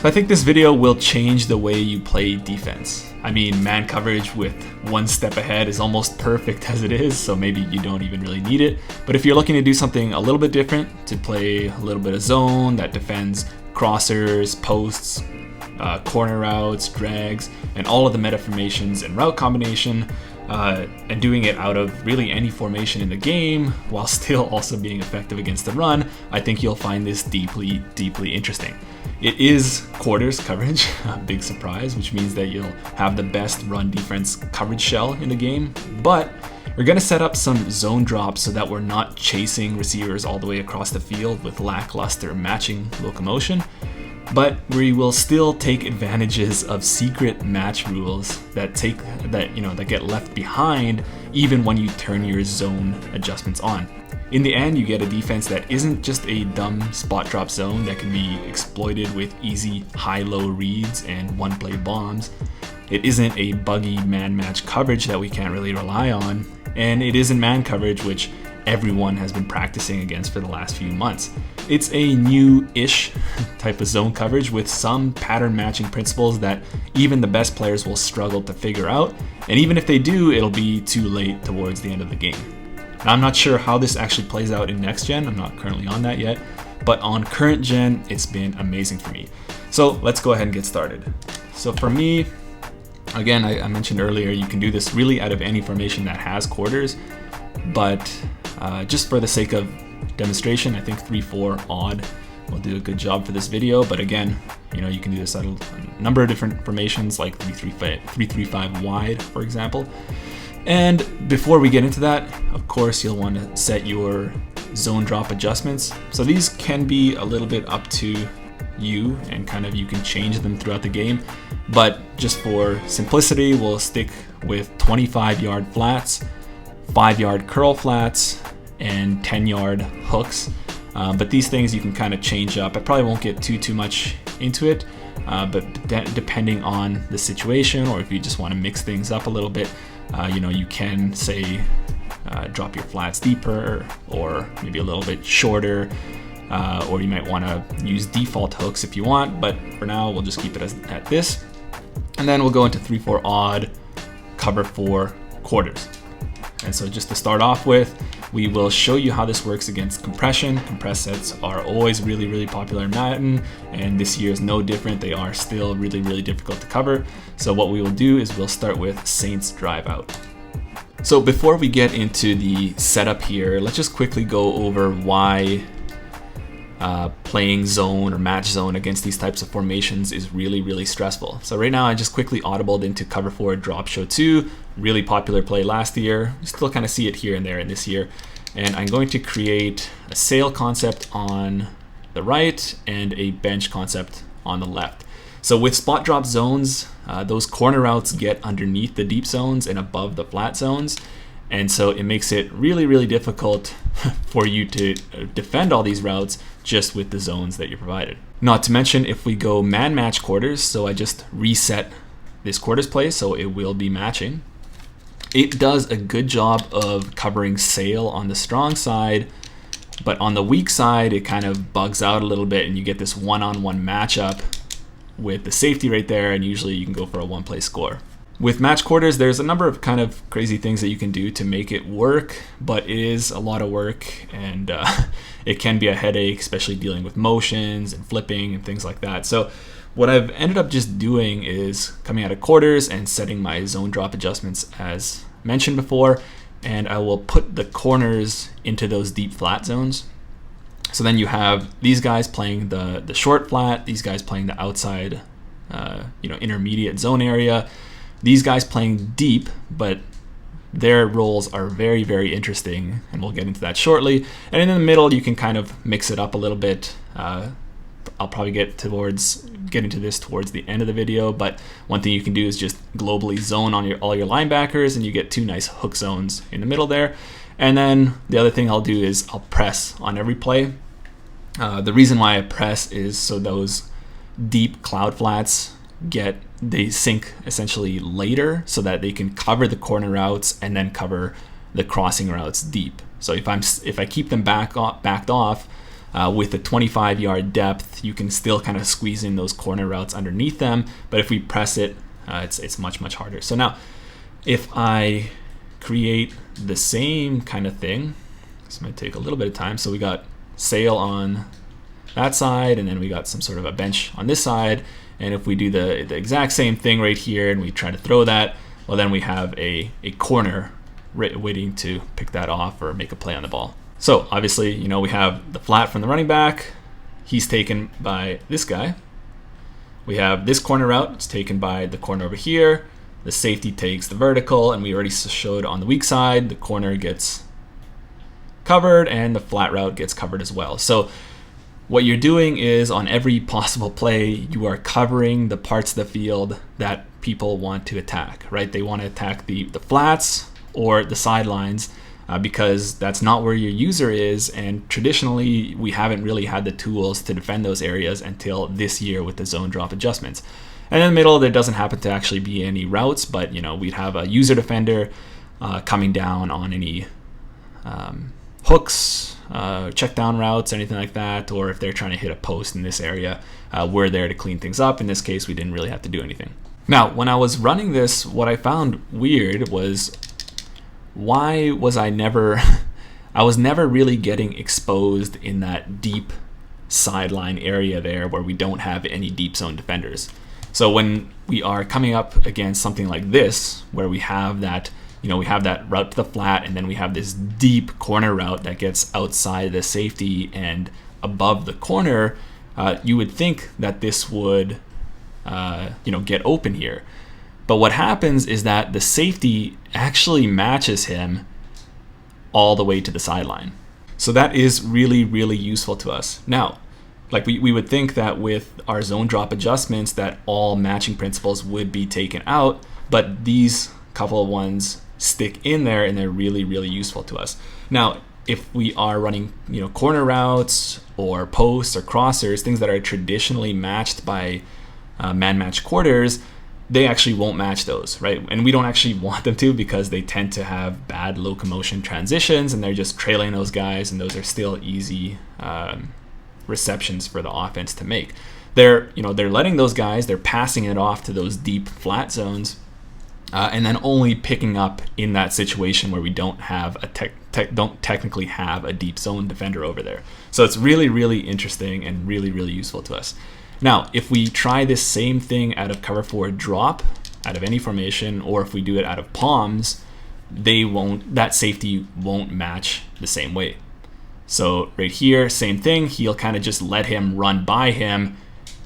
So I think this video will change the way you play defense. I mean, man coverage with one step ahead is almost perfect as it is, so maybe you don't even really need it. But if you're looking to do something a little bit different, to play a little bit of zone that defends crossers, posts, corner routes, drags, and all of the meta formations and route combination, and doing it out of really any formation in the game while still also being effective against the run, I think you'll find this deeply, deeply interesting. It is quarters coverage, a big surprise, which means that you'll have the best run defense coverage shell in the game, but we're going to set up some zone drops so that we're not chasing receivers all the way across the field with lackluster matching locomotion. But we will still take advantages of secret match rules that get left behind even when you turn your zone adjustments on. In the end, you get a defense that isn't just a dumb spot drop zone that can be exploited with easy high-low reads and one-play bombs. It isn't a buggy man-match coverage that we can't really rely on, and it isn't man coverage, which everyone has been practicing against for the last few months. It's a new-ish type of zone coverage with some pattern matching principles that even the best players will struggle to figure out, and even if they do, it'll be too late towards the end of the game. Now, I'm not sure how this actually plays out in next gen, I'm not currently on that yet, but on current gen, it's been amazing for me. So let's go ahead and get started. So for me, again, I mentioned earlier, you can do this really out of any formation that has quarters, but just for the sake of demonstration, I think 3-4 odd will do a good job for this video. But again, you can do this out of a number of different formations like 3-3-5 wide, for example. And before we get into that, of course, you'll want to set your zone drop adjustments. So these can be a little bit up to you and you can change them throughout the game. But just for simplicity, we'll stick with 25-yard flats, 5-yard curl flats, and 10-yard hooks. But these things you can change up. I probably won't get too much into it, but depending on the situation, or if you just want to mix things up a little bit, you can say drop your flats deeper or maybe a little bit shorter, or you might want to use default hooks if you want, but for now we'll just keep it at this. And then we'll go into 3-4 odd, cover 4 quarters. And so just to start off with, we will show you how this works against compression. Compress sets are always really, really popular in Madden, and this year is no different. They are still really, really difficult to cover. So what we will do is we'll start with Saints drive out. So before we get into the setup here, let's just quickly go over why playing zone or match zone against these types of formations is really, really stressful. So right now I just quickly audibled into cover 4 drop show 2, really popular play last year. You still see it here and there in this year. And I'm going to create a sail concept on the right and a bench concept on the left. So with spot drop zones, those corner routes get underneath the deep zones and above the flat zones. And so it makes it really, really difficult for you to defend all these routes just with the zones that you're provided. Not to mention, if we go man match quarters, so I just reset this quarters play so it will be matching. It does a good job of covering sail on the strong side, but on the weak side, it bugs out a little bit and you get this one-on-one matchup with the safety right there, and usually you can go for a one-play score. With match quarters, there's a number of crazy things that you can do to make it work, but it is a lot of work, and it can be a headache, especially dealing with motions and flipping and things like that. So what I've ended up just doing is coming out of quarters and setting my zone drop adjustments as mentioned before, and I will put the corners into those deep flat zones. So then you have these guys playing the short flat, these guys playing the outside, intermediate zone area. These guys playing deep, but their roles are very, very interesting, and we'll get into that shortly. And in the middle, you can mix it up a little bit. I'll probably get into this towards the end of the video, but one thing you can do is just globally zone on all your linebackers, and you get 2 nice hook zones in the middle there. And then the other thing I'll do is I'll press on every play. The reason why I press is so those deep cloud flats they sink essentially later, so that they can cover the corner routes and then cover the crossing routes deep. So if I keep them backed off, With a 25-yard depth, you can still kind of squeeze in those corner routes underneath them. But if we press it, it's much, much harder. So now, if I create the same kind of thing, this might take a little bit of time. So we got sail on that side, and then we got some sort of a bench on this side. And if we do the exact same thing right here and we try to throw that, well, then we have a corner waiting to pick that off or make a play on the ball. So obviously, you know, we have the flat from the running back. He's taken by this guy. We have this corner route. It's taken by the corner over here. The safety takes the vertical, and we already showed on the weak side, the corner gets covered and the flat route gets covered as well. So what you're doing is on every possible play, you are covering the parts of the field that people want to attack, right? They want to attack the flats or the sidelines because that's not where your user is. And traditionally, we haven't really had the tools to defend those areas until this year with the zone drop adjustments. And in the middle, there doesn't happen to actually be any routes, but you know, we'd have a user defender coming down on any hooks, check down routes, anything like that, or if they're trying to hit a post in this area, we're there to clean things up. In this case, we didn't really have to do anything. Now, when I was running this, what I found weird was why was I was never really getting exposed in that deep sideline area there where we don't have any deep zone defenders. So when we are coming up against something like this, where we have that, you know, we have that route to the flat, and then we have this deep corner route that gets outside the safety and above the corner, you would think that this would, get open here. But what happens is that the safety actually matches him all the way to the sideline. So that is really, really useful to us. Now, like we would think that with our zone drop adjustments that all matching principles would be taken out, but these couple of ones stick in there and they're really, really useful to us. Now, if we are running, you know, corner routes or posts or crossers, things that are traditionally matched by man match quarters, they actually won't match those, right? And we don't actually want them to because they tend to have bad locomotion transitions and they're just trailing those guys, and those are still easy receptions for the offense to make. They're letting those guys, they're passing it off to those deep flat zones, and then only picking up in that situation where we don't have don't technically have a deep zone defender over there. So it's really, really interesting and really, really useful to us. Now, if we try this same thing out of cover 4 drop, out of any formation, or if we do it out of palms, that safety won't match the same way. So right here, same thing, he'll kind of just let him run by him,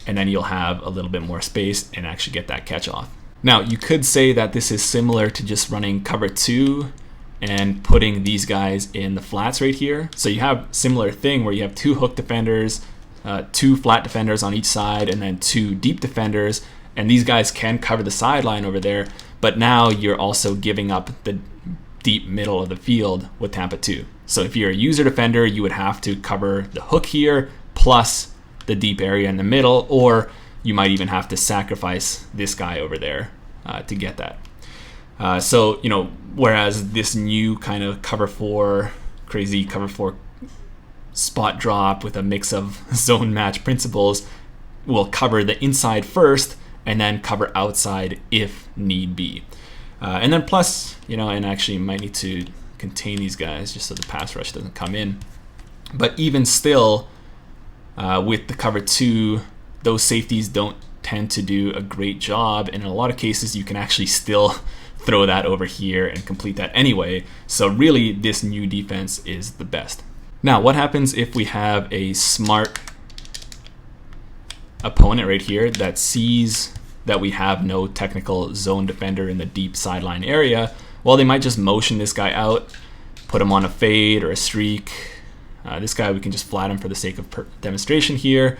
and then you'll have a little bit more space and actually get that catch off. Now, you could say that this is similar to just running cover 2 and putting these guys in the flats right here. So you have similar thing where you have 2 hook defenders, 2 flat defenders on each side, and then 2 deep defenders, and these guys can cover the sideline over there, but now you're also giving up the deep middle of the field with Tampa 2. So if you're a user defender, you would have to cover the hook here plus the deep area in the middle, or you might even have to sacrifice this guy over there to get that. So, you know, whereas this new kind of crazy cover 4 spot drop with a mix of zone match principles will cover the inside first and then cover outside if need be. And then plus, you know, and actually might need to contain these guys just so the pass rush doesn't come in. But even still, with the cover 2, those safeties don't tend to do a great job. And in a lot of cases, you can actually still throw that over here and complete that anyway. So really, this new defense is the best. Now, what happens if we have a smart opponent right here that sees that we have no technical zone defender in the deep sideline area? Well, they might just motion this guy out, put him on a fade or a streak. This guy, we can just flat him for the sake of demonstration here.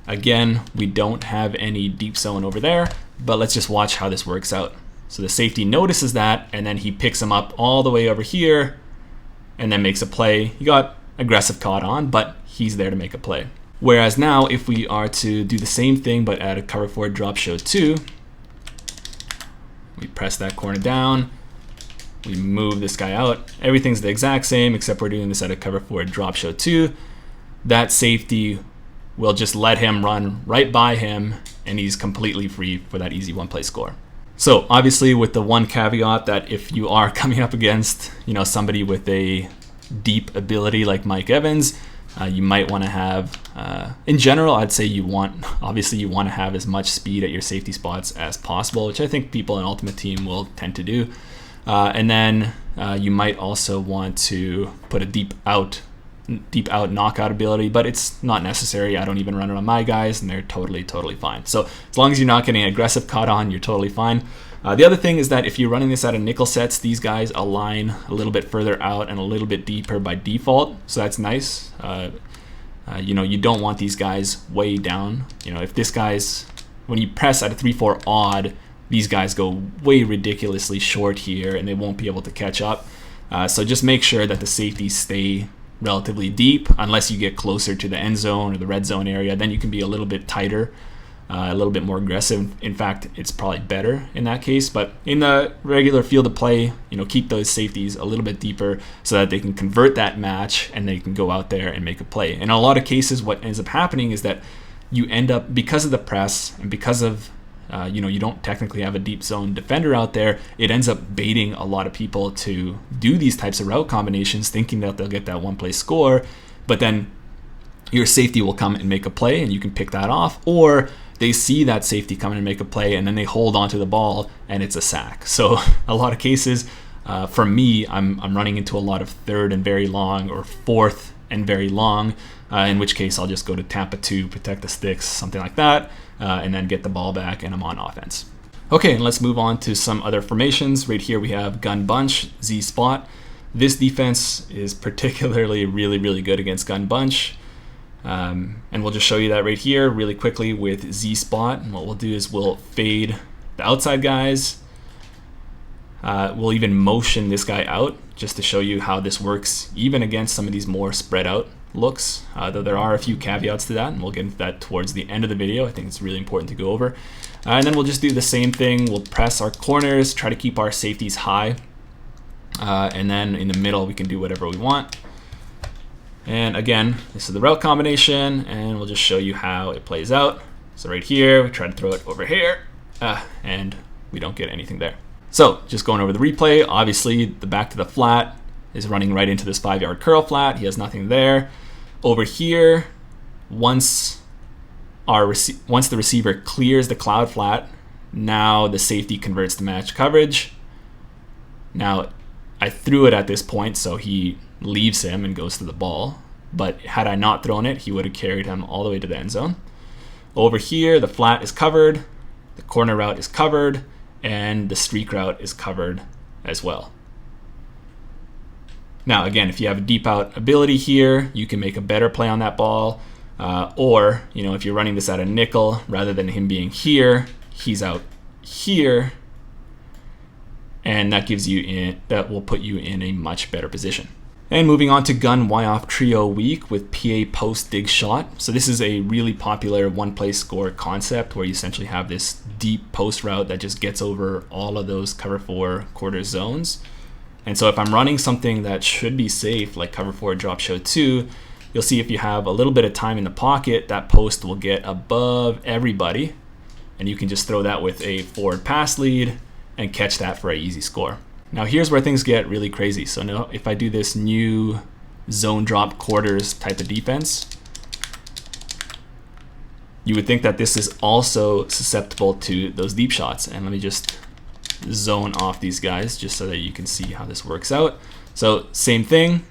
Again, we don't have any deep zone over there, but let's just watch how this works out. So the safety notices that, and then he picks him up all the way over here and then makes a play. He got aggressive caught on, but he's there to make a play. Whereas now, if we are to do the same thing but add a cover 4 drop show 2, we press that corner down, we move this guy out. Everything's the exact same except we're doing this at a cover 4 drop show 2. that safety will just let him run right by him, and he's completely free for that easy one-play score. So obviously with the one caveat that if you are coming up against, somebody with a deep ability like Mike Evans, you might want to have, in general, I'd say you want to have as much speed at your safety spots as possible, which I think people in Ultimate Team will tend to do. And then you might also want to put a deep out knockout ability, but it's not necessary. I don't even run it on my guys, and they're totally fine. So as long as you're not getting aggressive caught on, you're totally fine. The other thing is that if you're running this out of nickel sets, these guys align a little bit further out and a little bit deeper by default, so that's nice. You don't want these guys way down. If this guy's, when you press at a 3-4 odd, these guys go way ridiculously short here, and they won't be able to catch up. So just make sure that the safeties stay relatively deep, unless you get closer to the end zone or the red zone area. Then you can be a little bit tighter, a little bit more aggressive. In fact, it's probably better in that case. But in the regular field of play, keep those safeties a little bit deeper so that they can convert that match and they can go out there and make a play. And in a lot of cases, what ends up happening is that you end up, because of the press and because of you don't technically have a deep zone defender out there, it ends up baiting a lot of people to do these types of route combinations, thinking that they'll get that one-play score, but then your safety will come and make a play and you can pick that off, or they see that safety come in and make a play and then they hold onto the ball and it's a sack. So a lot of cases, for me, I'm running into a lot of third and very long or fourth and very long, in which case I'll just go to Tampa 2, protect the sticks, something like that, and then get the ball back and I'm on offense. Okay, and let's move on to some other formations. Right here we have gun bunch, Z spot. This defense is particularly really good against gun bunch. And we'll just show you that right here really quickly with Z spot. And what we'll do is we'll fade the outside guys. We'll even motion this guy out just to show you how this works even against some of these more spread out looks, though there are a few caveats to that, and we'll get into that towards the end of the video. I think it's really important to go over. And then we'll just do the same thing. We'll press our corners, try to keep our safeties high, and then in the middle we can do whatever we want. And again, this is the route combination, and we'll just show you how it plays out. So right here, we try to throw it over here, and we don't get anything there. So just going over the replay, obviously the back to the flat is running right into this 5-yard curl flat. He has nothing there. Over here, once the receiver clears the cloud flat, now the safety converts to match coverage. Now, I threw it at this point, so he leaves him and goes to the ball. But had I not thrown it, he would have carried him all the way to the end zone. Over here, the flat is covered, the corner route is covered, and the streak route is covered as well. Now, again, if you have a deep out ability here, you can make a better play on that ball. Or, if you're running this out of nickel, rather than him being here, he's out here. And that will put you in a much better position. And moving on to gun Y-off trio weak with PA post dig shot. So this is a really popular one-play score concept where you essentially have this deep post route that just gets over all of those cover 4 quarter zones. And so if I'm running something that should be safe, like cover 4 drop show 2, you'll see if you have a little bit of time in the pocket, that post will get above everybody. And you can just throw that with a forward pass lead and catch that for an easy score. Now here's where things get really crazy. So now if I do this new zone drop quarters type of defense, you would think that this is also susceptible to those deep shots. And let me just zone off these guys just so that you can see how this works out. So same thing,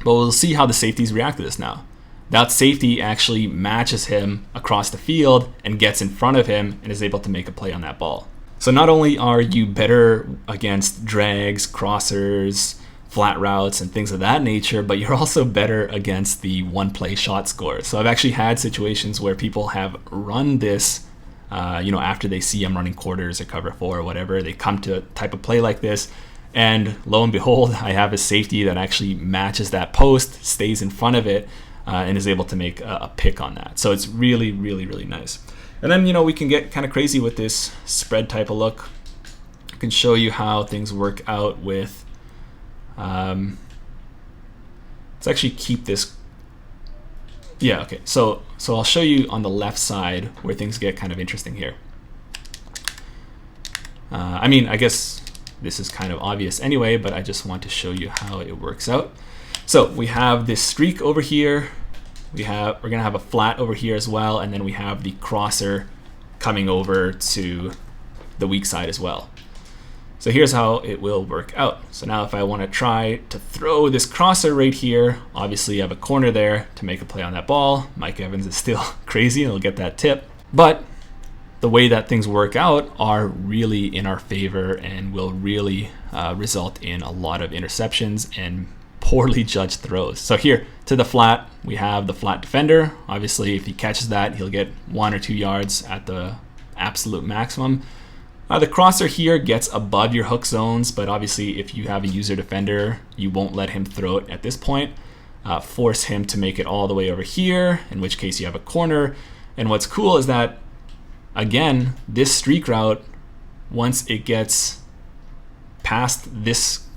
but we'll see how the safeties react to this now. That safety actually matches him across the field and gets in front of him and is able to make a play on that ball. So not only are you better against drags, crossers, flat routes, and things of that nature, but you're also better against the one-play shot score. So I've actually had situations where people have run this after they see I'm running quarters or cover 4 or whatever, they come to a type of play like this, and lo and behold, I have a safety that actually matches that post, stays in front of it, and is able to make a pick on that. So it's really nice. And then, we can get kind of crazy with this spread type of look. I can show you how things work out with, let's actually keep this Yeah, okay. So I'll show you on the left side where things get kind of interesting here. I mean, I guess this is kind of obvious anyway, but I just want to show you how it works out. So we have this streak over here. We're gonna have a flat over here as well, and then we have the crosser coming over to the weak side as well. So here's how it will work out. So now if I want to try to throw this crosser right here, obviously I have a corner there to make a play on that ball. Mike Evans is still crazy and he'll get that tip. But the way that things work out are really in our favor and will really result in a lot of interceptions and poorly judged throws. So here to the flat, we have the flat defender. Obviously, if he catches that, he'll get 1 or 2 yards at the absolute maximum. The crosser here gets above your hook zones, but obviously if you have a user defender, you won't let him throw it at this point. Force him to make it all the way over here, in which case you have a corner. And what's cool is that, again, this streak route, once it gets past this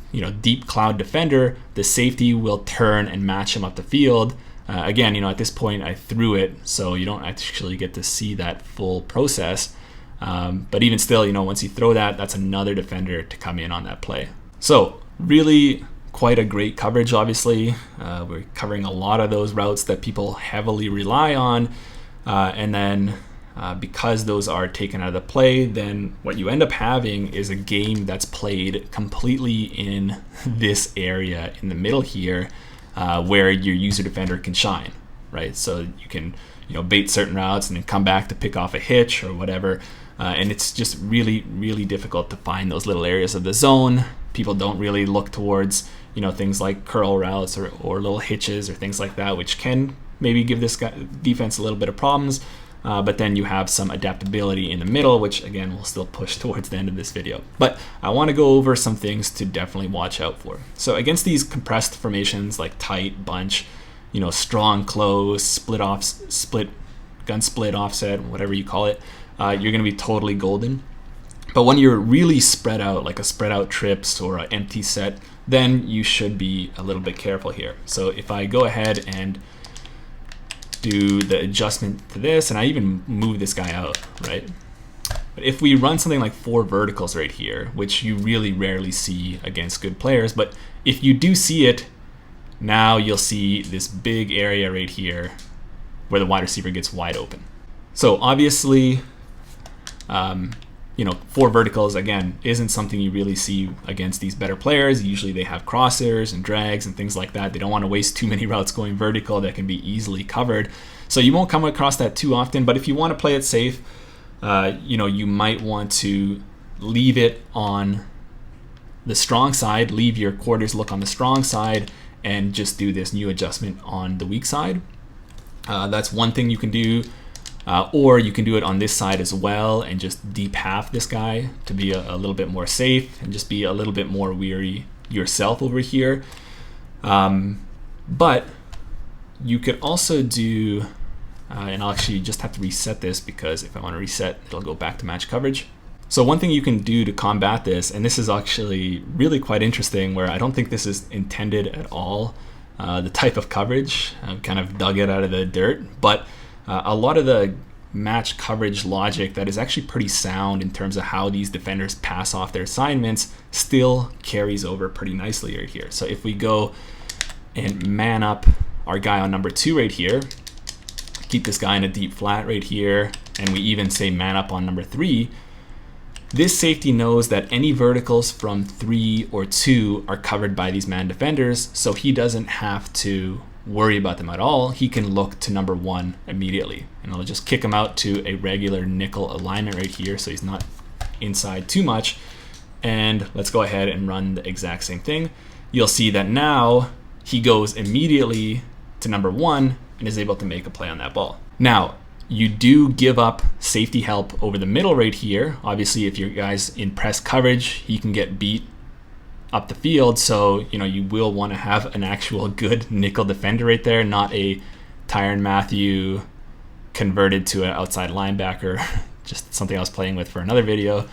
deep cloud defender, the safety will turn and match him up the field. Again, at this point I threw it, so you don't actually get to see that full process. But even still, once you throw that, that's another defender to come in on that play. So really quite a great coverage, obviously. We're covering a lot of those routes that people heavily rely on. And then because those are taken out of the play, then what you end up having is a game that's played completely in this area in the middle here, where your user defender can shine, right? So you can bait certain routes and then come back to pick off a hitch or whatever. And it's just really, really difficult to find those little areas of the zone. People don't really look towards, things like curl routes or little hitches or things like that, which can maybe give this defense a little bit of problems. But then you have some adaptability in the middle, which again, we'll still push towards the end of this video. But I want to go over some things to definitely watch out for. So against these compressed formations like tight, bunch, strong, close, gun split, offset, whatever you call it, you're going to be totally golden. But when you're really spread out, like a spread out trips or an empty set, then you should be a little bit careful here. So if I go ahead and do the adjustment to this, and I even move this guy out, right? But if we run something like 4 verticals right here, which you really rarely see against good players, but if you do see it, now you'll see this big area right here where the wide receiver gets wide open. So obviously, 4 verticals, again, isn't something you really see against these better players. Usually they have crossers and drags and things like that. They don't want to waste too many routes going vertical that can be easily covered. So you won't come across that too often, but if you want to play it safe, you might want to leave it on the strong side, leave your quarters look on the strong side, and just do this new adjustment on the weak side. That's one thing you can do. Or you can do it on this side as well and just deep half this guy to be a little bit more safe and just be a little bit more weary yourself over here. But you could also do, and I'll actually just have to reset this because if I want to reset, it'll go back to match coverage. So one thing you can do to combat this, and this is actually really quite interesting where I don't think this is intended at all, the type of coverage, I've kind of dug it out of the dirt, but a lot of the match coverage logic that is actually pretty sound in terms of how these defenders pass off their assignments still carries over pretty nicely right here. So if we go and man up our guy on number 2 right here, keep this guy in a deep flat right here, and we even say man up on number 3, this safety knows that any verticals from 3 or 2 are covered by these man defenders, so he doesn't have to worry about them at all. He can look to number 1 immediately, and I'll just kick him out to a regular nickel alignment right here so he's not inside too much. And let's go ahead and run the exact same thing. You'll see that now he goes immediately to number 1 and is able to make a play on that ball. Now you do give up safety help over the middle right here. Obviously if your guy's in press coverage, he can get beat up the field, so you will want to have an actual good nickel defender right there, not a Tyrann Mathieu converted to an outside linebacker, just something I was playing with for another video.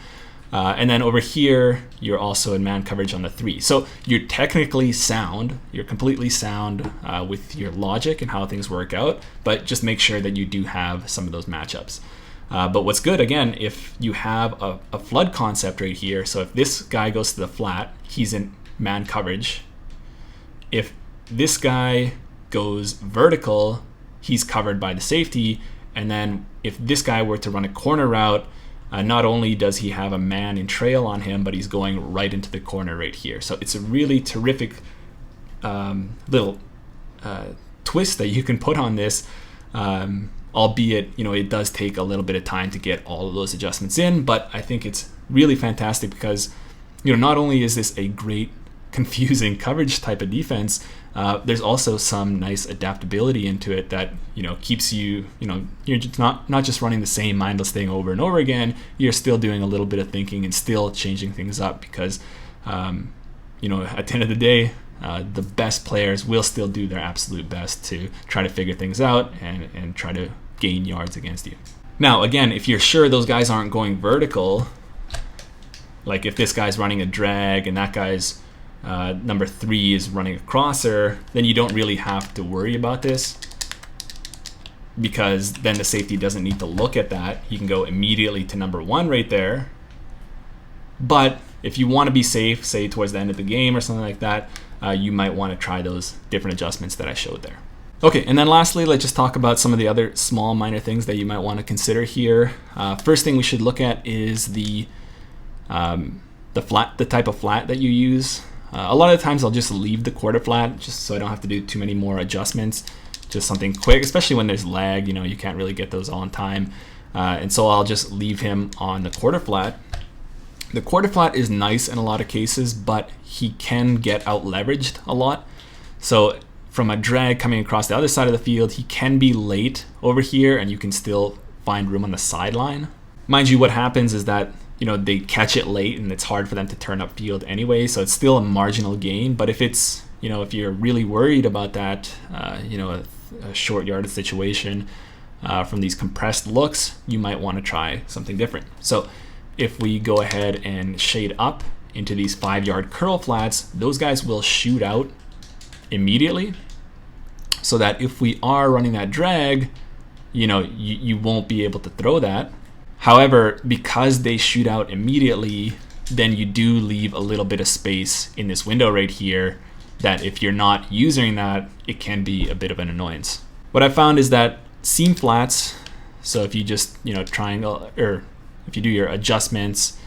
And then over here, you're also in man coverage on the 3. So you're technically sound. You're completely sound with your logic and how things work out. But just make sure that you do have some of those matchups. But what's good, again, if you have a flood concept right here. So if this guy goes to the flat, he's in man coverage. If this guy goes vertical, he's covered by the safety. And then if this guy were to run a corner route, not only does he have a man in trail on him, but he's going right into the corner right here. So it's a really terrific little twist that you can put on this, albeit, it does take a little bit of time to get all of those adjustments in. But I think it's really fantastic because, not only is this a great confusing coverage type of defense, there's also some nice adaptability into it that keeps you, you're just not just running the same mindless thing over and over again. You're still doing a little bit of thinking and still changing things up because at the end of the day, the best players will still do their absolute best to try to figure things out and try to gain yards against you. Now again, if you're sure those guys aren't going vertical, like if this guy's running a drag and that guy's number 3 is running a crosser, then you don't really have to worry about this because then the safety doesn't need to look at that. He can go immediately to number 1 right there. But if you want to be safe, say towards the end of the game or something like that, you might want to try those different adjustments that I showed there. Okay, and then lastly, let's just talk about some of the other small minor things that you might want to consider here. First thing we should look at is the type of flat that you use. A lot of times I'll just leave the quarter flat just so I don't have to do too many more adjustments. Just something quick, especially when there's lag, you can't really get those all in time. And so I'll just leave him on the quarter flat. The quarter flat is nice in a lot of cases, but he can get out leveraged a lot. So from a drag coming across the other side of the field, he can be late over here and you can still find room on the sideline. Mind you, what happens is that they catch it late and it's hard for them to turn upfield anyway, so it's still a marginal gain. But if it's, if you're really worried about that, a short yardage situation from these compressed looks, you might want to try something different. So if we go ahead and shade up into these 5-yard curl flats, those guys will shoot out immediately so that if we are running that drag, you won't be able to throw that. However, because they shoot out immediately, then you do leave a little bit of space in this window right here that if you're not using that, it can be a bit of an annoyance. What I found is that seam flats, so if you just, triangle, or if you do your adjustments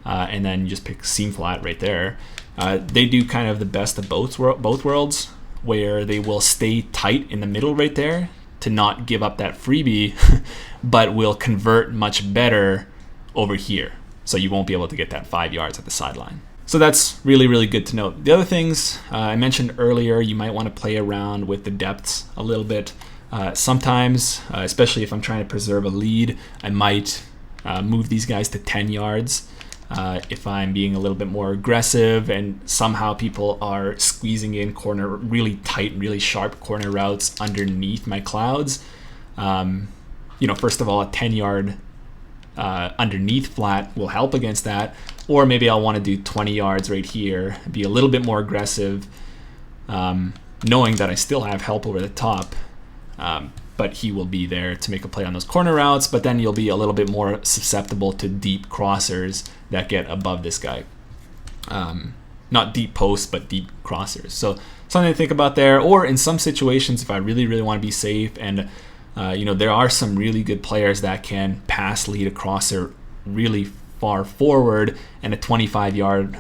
and then you just pick seam flat right there, they do kind of the best of both worlds, where they will stay tight in the middle right there to not give up that freebie, but will convert much better over here. So you won't be able to get that 5 yards at the sideline. So that's really, really good to note. The other things I mentioned earlier, you might want to play around with the depths a little bit. Sometimes, especially if I'm trying to preserve a lead, I might move these guys to 10 yards. If I'm being a little bit more aggressive and somehow people are squeezing in really tight, really sharp corner routes underneath my clouds, first of all, a 10-yard underneath flat will help against that. Or maybe I'll want to do 20 yards right here, be a little bit more aggressive, knowing that I still have help over the top. But he will be there to make a play on those corner routes, but then you'll be a little bit more susceptible to deep crossers that get above this guy. Not deep posts, but deep crossers. So something to think about there. Or in some situations, if I really, really want to be safe, and there are some really good players that can pass lead a crosser really far forward, and a 25-yard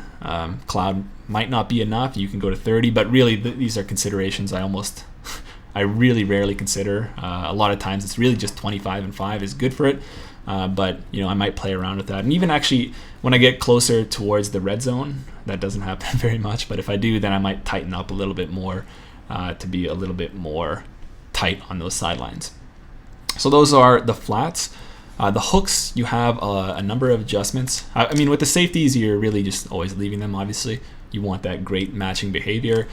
cloud might not be enough. You can go to 30, but really these are considerations I really rarely consider. A lot of times it's really just 25 and 5 is good for it. But I might play around with that. And even actually when I get closer towards the red zone, that doesn't happen very much. But if I do, then I might tighten up a little bit more to be a little bit more tight on those sidelines. So those are the flats. The hooks, you have a number of adjustments. I mean, with the safeties, you're really just always leaving them, obviously. You want that great matching behavior.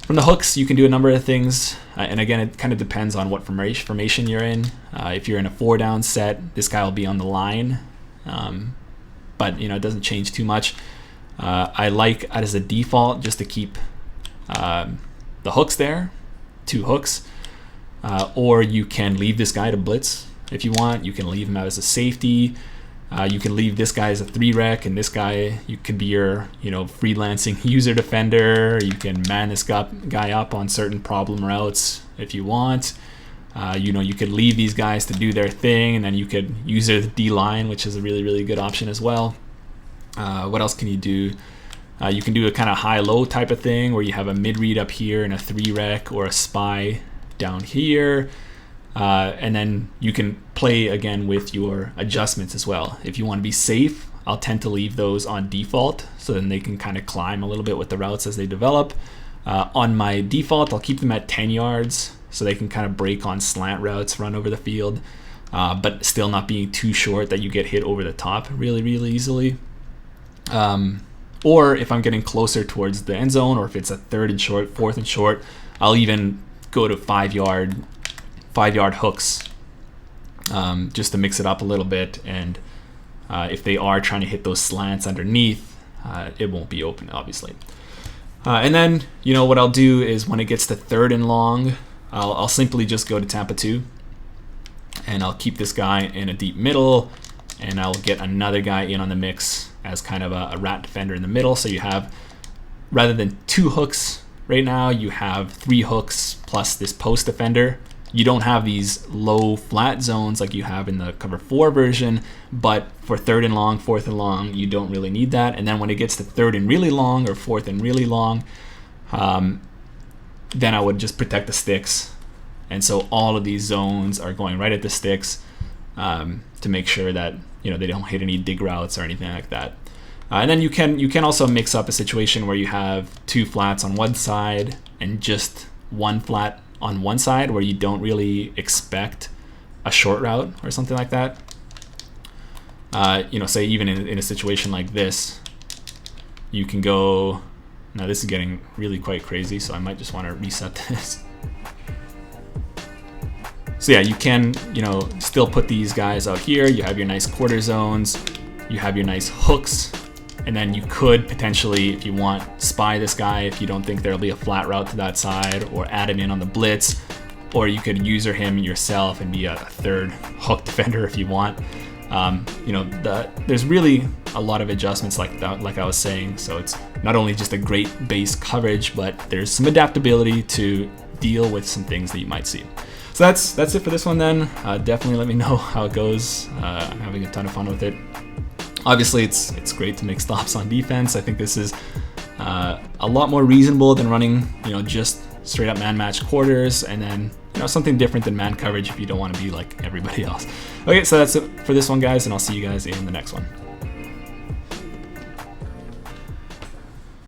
From the hooks, you can do a number of things, and again, it kind of depends on what formation you're in. If you're in a 4-down set, this guy will be on the line. But but you know, it doesn't change too much. I like as a default just to keep the hooks there, 2 hooks, or you can leave this guy to blitz if you want. You can leave him out as a safety. You can leave this guy as a 3-rec, and this guy, you could be your, you know, freelancing user defender. You can man this guy up on certain problem routes if you want. You know, you could leave these guys to do their thing, and then you could use their D-line, which is a really, really good option as well. What else can you do? You can do a kind of high-low type of thing where you have a mid-read up here and a 3-rec or a spy down here. And then you can play again with your adjustments as well. If you want to be safe, I'll tend to leave those on default, so then they can kind of climb a little bit with the routes as they develop. On my default, I'll keep them at 10 yards, so they can kind of break on slant routes, run over the field, but still not being too short that you get hit over the top really, really easily. Or if I'm getting closer towards the end zone, or if it's a 3rd and short, 4th and short, I'll even go to 5-yard hooks, just to mix it up a little bit. And if they are trying to hit those slants underneath, it won't be open, obviously. And then, you know, what I'll do is when it gets to 3rd and long, I'll simply just go to Tampa 2, and I'll keep this guy in a deep middle, and I'll get another guy in on the mix as kind of a rat defender in the middle. So you have, rather than 2 hooks right now, you have 3 hooks plus this post defender. You don't have these low flat zones like you have in the cover 4 version, but for 3rd and long, 4th and long, you don't really need that. And then when it gets to 3rd and really long or 4th and really long, then I would just protect the sticks. And so all of these zones are going right at the sticks, to make sure that, you know, they don't hit any dig routes or anything like that. And then you can also mix up a situation where you have 2 flats on one side and just 1 flat on one side where you don't really expect a short route or something like that. You know, say even in a situation like this, you can go. Now this is getting really quite crazy, so I might just want to reset this. So yeah, you can, you know, still put these guys out here. You have your nice quarter zones, you have your nice hooks, and then you could potentially, if you want, spy this guy if you don't think there'll be a flat route to that side, or add him in on the blitz, or you could user him yourself and be a 3rd hook defender if you want. You know, there's really a lot of adjustments like that, like I was saying. So it's not only just a great base coverage, but there's some adaptability to deal with some things that you might see. So that's it for this one then. Definitely let me know how it goes. I'm having a ton of fun with it. Obviously, it's great to make stops on defense. I think this is a lot more reasonable than running, you know, just straight up man match quarters, and then, you know, something different than man coverage if you don't want to be like everybody else. Okay, so that's it for this one, guys, and I'll see you guys in the next one.